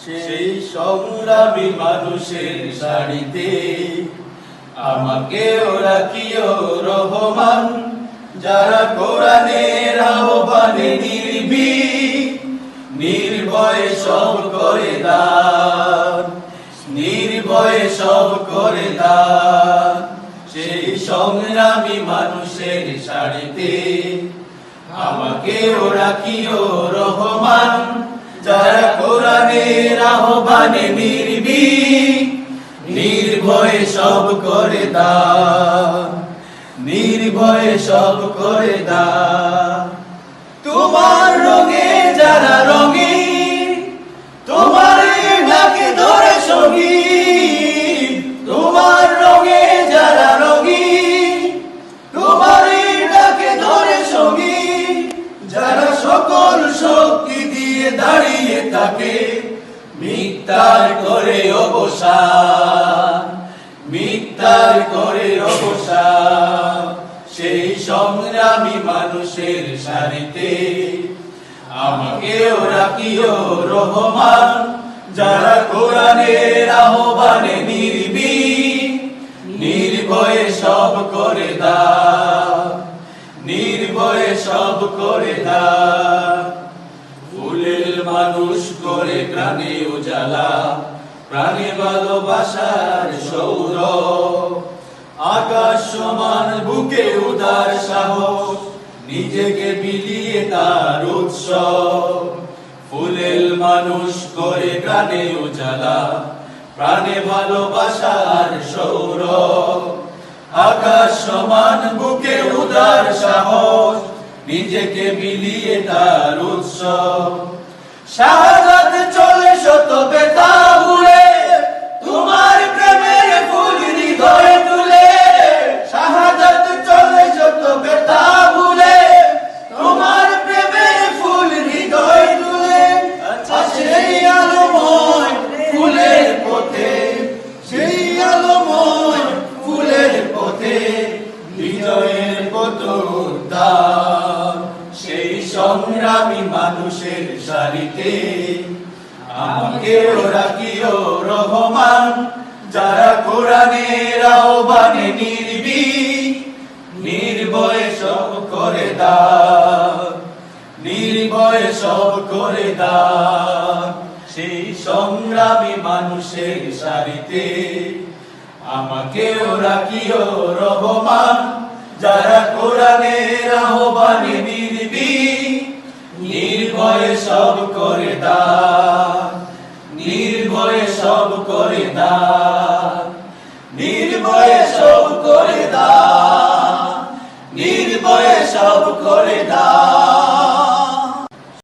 সেই সংগ্রামী মানুষের সারিতে আমাকেও রাখিও রহমান, যারা কোরআনের আহ্বানে নির্ভয়ে সব করে দান, নির্ভয়ে সব করে দান। সেই সংগ্রামী মানুষের সারিতে আমাকেও রাখিও রহমান, যারা কোরআনের আহ্বানে নির্ভয়ে সব করে দান, নির্ভয়ে সব করে দান। তোমার রঙে যারা রঙিন, তোমার ডাকে ধরে সঙ্গী, তোমার রঙে যারা রঙিন, তোমার ডাকে ধরে সঙ্গী, যারা সকল শক্তি দিয়ে দাঁড়িয়ে থাকে মিথ্যার করে অবসান, মিথ্যার করে অবসান। সেই সংগ্রামী মানুষের সারিতে আমাকেও রাখিও রহমান, যারা কোরআনের আহ্বানে নির্ভয়ে সব করে দান, নির্ভয়ে সব করে দান। ফুলের মানুষ করে প্রাণে উজালা, প্রাণে ভালোবাসার সৌরভ, আকাশ সমান বুকে উদার সাহস, নিজেকে বিলিয়ে তার উৎসব। ফুলের মানুষ করে প্রাণে উজালা, প্রাণে ভালোবাসার সৌরভ, আকাশ সমান বুকে উদার সাহস, নিজেকে বিলিয়ে তার উৎসব। শাহাদাত চলে শত ব্যথা ভুলে, তোমার প্রেমের ফুল হৃদয়ে তুলে। শাহাদাত চলে শত ব্যথা ভুলে, তোমার প্রেমের ফুল হৃদয়ে তুলে। সেই আলোময় ফুলের পথে, সেই আলোময় ফুলের পথে বিজয়ের পথোদ্ধার। সেই সংগ্রামী মানুষের সারিতে আমাকেও রাখিও রহমান, যারা কোরআনের আহ্বানে নির্ভয়ে সব করে দান, নির্ভয়ে সব করে দান। সেই সংগ্রামী মানুষের সারিতে আমাকেও রাখিও রহমান, যারা কোরআনের আহ্বানে নির্ভয়ে সব করে দান, নির্ভয়ে সব করে দান, নির্ভয়ে সব করে দান, নির্ভয়ে সব করে দান।